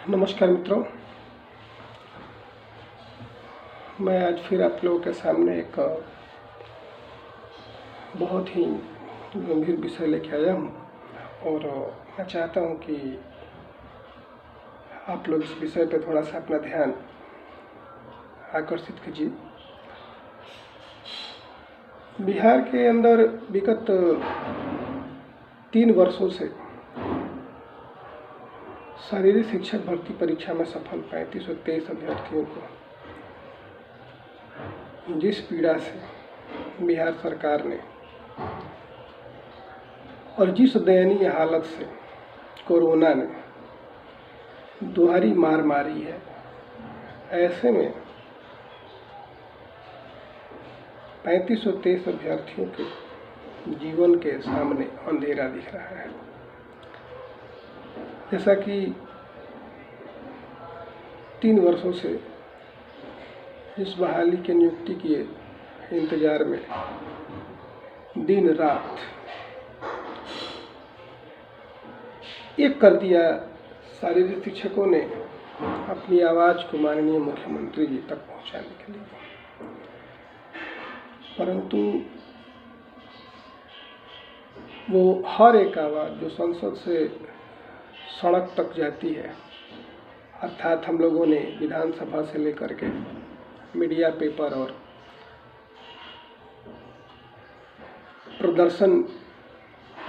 नमस्कार मित्रों, मैं आज फिर आप लोगों के सामने एक बहुत ही गंभीर विषय लेके आया हूँ और मैं चाहता हूँ कि आप लोग इस विषय पर थोड़ा सा अपना ध्यान आकर्षित कीजिए। बिहार के अंदर विगत 3 वर्षों से शारीरिक शिक्षक भर्ती परीक्षा में सफल 3523 अभ्यर्थियों को जिस पीड़ा से बिहार सरकार ने और जिस दयनीय हालत से कोरोना ने दोहरी मार मारी है, ऐसे में 3523 अभ्यर्थियों के जीवन के सामने अंधेरा दिख रहा है। जैसा कि 3 वर्षों से इस बहाली के नियुक्ति के इंतजार में दिन रात एक कर दिया, शारीरिक शिक्षकों ने अपनी आवाज़ को माननीय मुख्यमंत्री जी तक पहुंचाने के लिए, परंतु वो हर एक आवाज़ जो संसद से सड़क तक जाती है, अर्थात हम लोगों ने विधानसभा से लेकर के मीडिया, पेपर और प्रदर्शन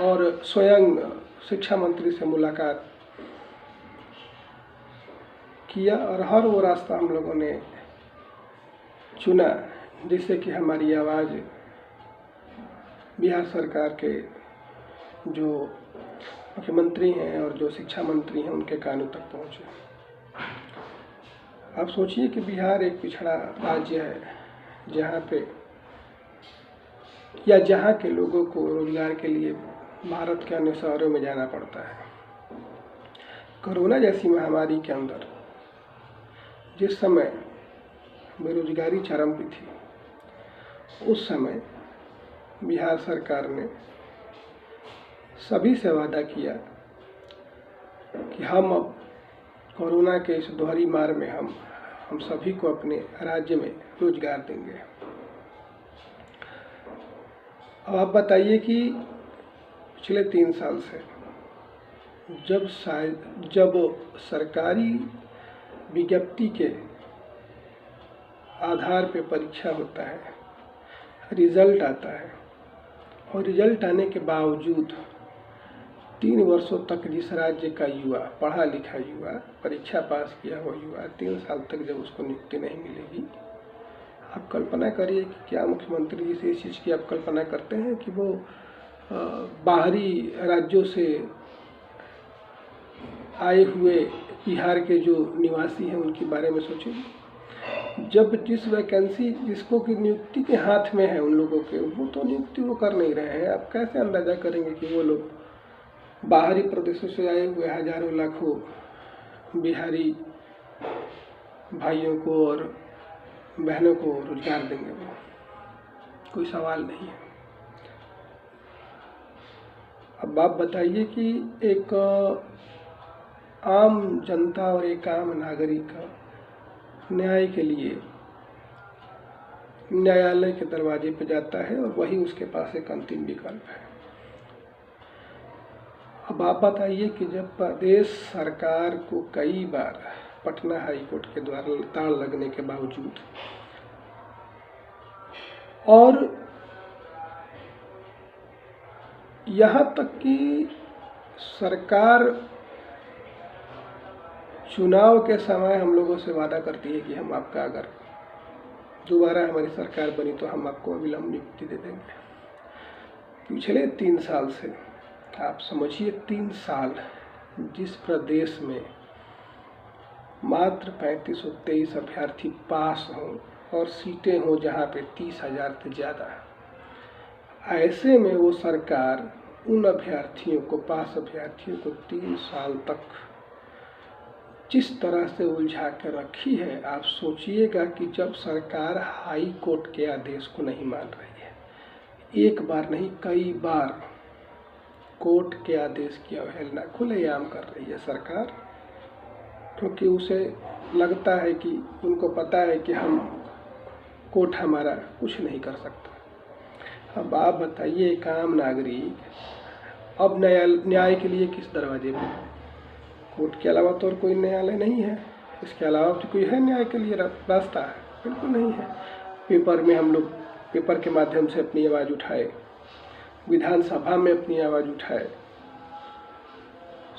और स्वयं शिक्षा मंत्री से मुलाकात किया और हर वो रास्ता हम लोगों ने चुना जिससे कि हमारी आवाज़ बिहार सरकार के जो मुख्यमंत्री हैं और जो शिक्षा मंत्री हैं उनके कानों तक पहुँचे। आप सोचिए कि बिहार एक पिछड़ा राज्य है जहाँ पे या जहाँ के लोगों को रोजगार के लिए भारत के अन्य शहरों में जाना पड़ता है। कोरोना जैसी महामारी के अंदर जिस समय बेरोजगारी चरम पे थी, उस समय बिहार सरकार ने सभी से वादा किया कि हम अब कोरोना के इस दोहरी मार में हम सभी को अपने राज्य में रोजगार देंगे। अब आप बताइए कि पिछले 3 साल से जब सरकारी विज्ञप्ति के आधार पे परीक्षा होता है, रिजल्ट आता है और रिजल्ट आने के बावजूद 3 वर्षों तक जिस राज्य का युवा, पढ़ा लिखा युवा, परीक्षा पास किया हुआ युवा 3 साल तक जब उसको नियुक्ति नहीं मिलेगी, आप कल्पना करिए कि क्या मुख्यमंत्री जी से इस चीज़ की आप कल्पना करते हैं कि वो बाहरी राज्यों से आए हुए बिहार के जो निवासी हैं उनके बारे में सोचेंगे। जब जिस वैकेंसी जिसको की नियुक्ति के हाथ में है उन लोगों के, वो तो नियुक्ति वो कर नहीं रहे हैं। आप कैसे अंदाजा करेंगे कि वो लोग बाहरी प्रदेशों से आए हुए हजारों लाखों बिहारी भाइयों को और बहनों को रोजगार देंगे? वो कोई सवाल नहीं है। अब आप बताइए कि एक आम जनता और एक आम नागरिक न्याय के लिए न्यायालय के दरवाजे पर जाता है और वही उसके पास एक अंतिम विकल्प है। अब आप बताइए कि जब प्रदेश सरकार को कई बार पटना हाई कोर्ट के द्वारा ताड़ लगने के बावजूद और यहाँ तक कि सरकार चुनाव के समय हम लोगों से वादा करती है कि हम आपका अगर दोबारा हमारी सरकार बनी तो हम आपको अविलंब नियुक्ति दे देंगे। पिछले 3 साल से आप समझिए 3 साल जिस प्रदेश में मात्र 3523 अभ्यर्थी पास हों और सीटें हों जहां पे 30,000 से ज़्यादा, ऐसे में वो सरकार उन अभ्यर्थियों को, पास अभ्यर्थियों को 3 साल तक जिस तरह से उलझा कर रखी है, आप सोचिएगा कि जब सरकार हाई कोर्ट के आदेश को नहीं मान रही है, एक बार नहीं कई बार कोर्ट के आदेश की अवहेलना खुलेआम कर रही है सरकार, क्योंकि उसे लगता है कि उनको पता है कि हम कोर्ट हमारा कुछ नहीं कर सकता। अब आप बताइए, एक आम नागरिक अब न्याय के लिए किस दरवाजे पर? कोर्ट के अलावा तो और कोई न्यायालय नहीं है, इसके अलावा तो कोई है न्याय के लिए रास्ता? बिल्कुल नहीं है। पेपर में हम लोग पेपर के माध्यम से अपनी आवाज़ उठाए, विधानसभा में अपनी आवाज़ उठाए,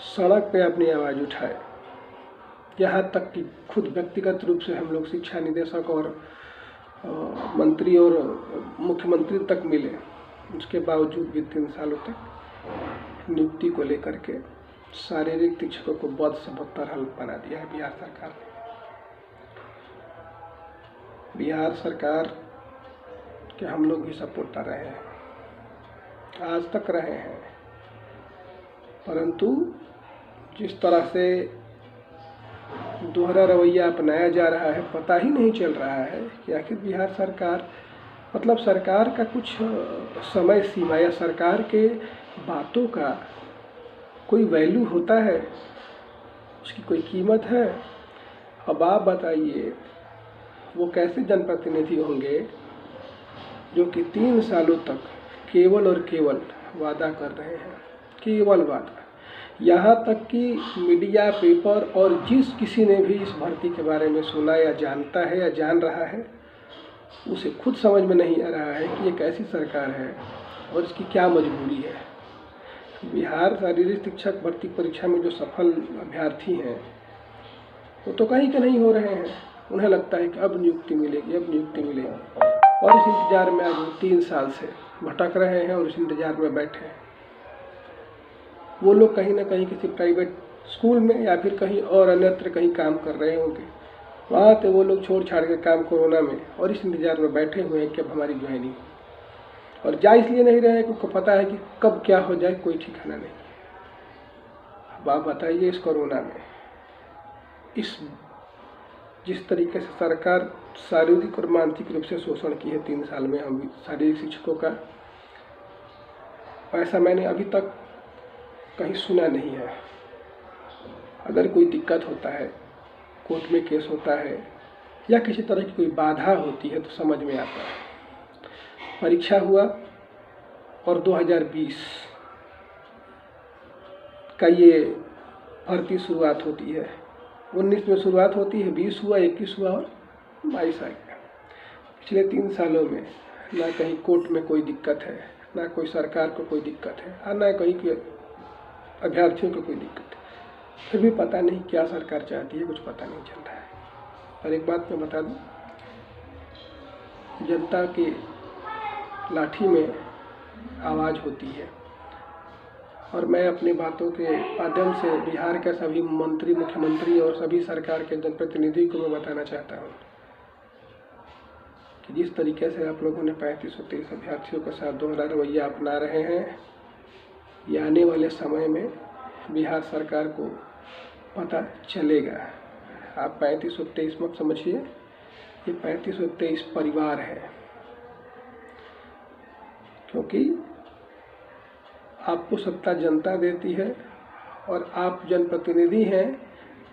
सड़क पे अपनी आवाज़ उठाए, यहाँ तक कि खुद व्यक्तिगत रूप से हम लोग शिक्षा निदेशक और मंत्री और मुख्यमंत्री तक मिले। उसके बावजूद भी 3 सालों तक नियुक्ति को लेकर के शारीरिक शिक्षकों को बद से बदतर हालत बना दिया है बिहार सरकार ने। बिहार सरकार के हम लोग भी सपोर्टर रहे हैं, आज तक रहे हैं, परंतु जिस तरह से दोहरा रवैया अपनाया जा रहा है, पता ही नहीं चल रहा है कि आखिर बिहार सरकार मतलब सरकार का कुछ समय सीमा या सरकार के बातों का कोई वैल्यू होता है, उसकी कोई कीमत है? अब आप बताइए, वो कैसे जनप्रतिनिधि होंगे जो कि 3 सालों तक केवल और केवल वादा कर रहे हैं, केवल वादा। यहाँ तक कि मीडिया, पेपर और जिस किसी ने भी इस भर्ती के बारे में सुना या जानता है या जान रहा है, उसे खुद समझ में नहीं आ रहा है कि ये कैसी सरकार है और इसकी क्या मजबूरी है। बिहार शारीरिक शिक्षक भर्ती परीक्षा में जो सफल अभ्यर्थी हैं, वो तो कहीं के नहीं हो रहे हैं। उन्हें लगता है कि अब नियुक्ति मिलेगी, अब नियुक्ति मिलेगी, और इस इंतजार में आज वो 3 साल से भटक रहे हैं और इस इंतजार में बैठे हैं। वो लोग कहीं ना कहीं किसी प्राइवेट स्कूल में या फिर कहीं और अन्यत्र कहीं काम कर रहे होंगे, वहाँ तो वो लोग छोड़ छाड़ के काम कोरोना में और इस इंतजार में बैठे हुए हैं कि अब हमारी ज्वाइनिंग। और जा इसलिए नहीं रहे हैं क्योंकि पता है कि कब क्या हो जाए कोई ठिकाना नहीं। अब आप बताइए, इस कोरोना में जिस तरीके से सरकार शारीरिक और मानसिक रूप से शोषण की है 3 साल में हम शारीरिक शिक्षकों का, ऐसा मैंने अभी तक कहीं सुना नहीं है। अगर कोई दिक्कत होता है, कोर्ट में केस होता है या किसी तरह की कोई बाधा होती है तो समझ में आता है। परीक्षा हुआ और 2020 का ये भर्ती शुरुआत होती है, 19 में शुरुआत होती है, 20 हुआ, 21 हुआ और 22 आ गया। पिछले 3 सालों में ना कहीं कोर्ट में कोई दिक्कत है, ना कोई सरकार को कोई दिक्कत है, और ना कहीं के अभ्यर्थियों को कोई दिक्कत है। फिर भी पता नहीं क्या सरकार चाहती है, कुछ पता नहीं चल रहा है। और एक बात मैं बता दूं, जनता की लाठी में आवाज़ होती है, और मैं अपनी बातों के माध्यम से बिहार के सभी मंत्री, मुख्यमंत्री और सभी सरकार के जनप्रतिनिधि को मैं बताना चाहता हूँ कि जिस तरीके से आप लोगों ने 3523 अभ्यर्थियों के साथ दोहरा रवैया अपना रहे हैं, ये आने वाले समय में बिहार सरकार को पता चलेगा। आप 3523 मत समझिए, ये 3523 परिवार है, क्योंकि आपको सत्ता जनता देती है और आप जनप्रतिनिधि हैं,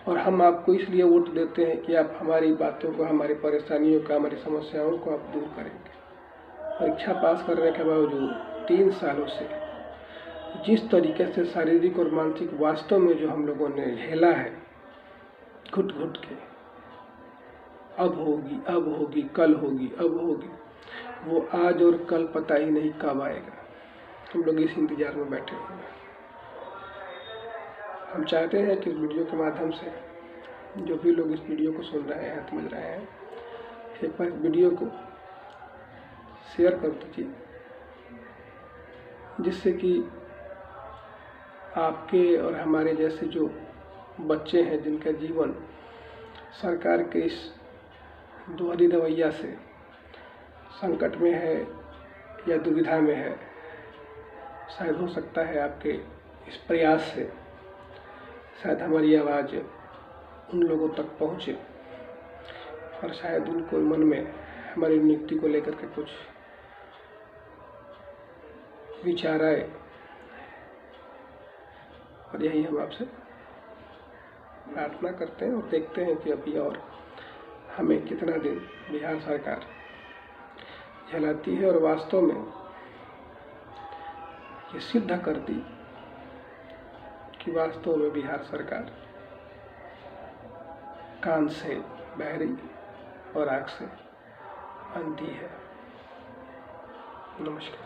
और हम आपको इसलिए वोट देते हैं कि आप हमारी बातों को, हमारी परेशानियों का, हमारी समस्याओं को आप दूर करेंगे। परीक्षा पास करने के बावजूद 3 सालों से जिस तरीके से शारीरिक और मानसिक वास्तव में जो हम लोगों ने झेला है घुट घुट के, अब होगी, अब होगी, कल होगी, अब होगी, वो आज और कल पता ही नहीं कब आएगा। हम लोग इस इंतजार में बैठे हुए हैं। हम चाहते हैं कि इस वीडियो के माध्यम से जो भी लोग इस वीडियो को सुन रहे हैं, समझ रहे हैं, एक बार वीडियो को शेयर कर दीजिए, जिससे कि आपके और हमारे जैसे जो बच्चे हैं जिनका जीवन सरकार के इस दोहरी रवैया से संकट में है या दुविधा में है, शायद हो सकता है आपके इस प्रयास से शायद हमारी आवाज़ उन लोगों तक पहुँचे और शायद उनको मन में हमारी नियुक्ति को लेकर के कुछ विचार आए। और यही हम आपसे प्रार्थना करते हैं और देखते हैं कि अभी और हमें कितना दिन बिहार सरकार झेलाती है। और वास्तव में ये सिद्ध कर दी कि वास्तव में बिहार सरकार कान से बहरी और आँख से अंधी है। नमस्कार।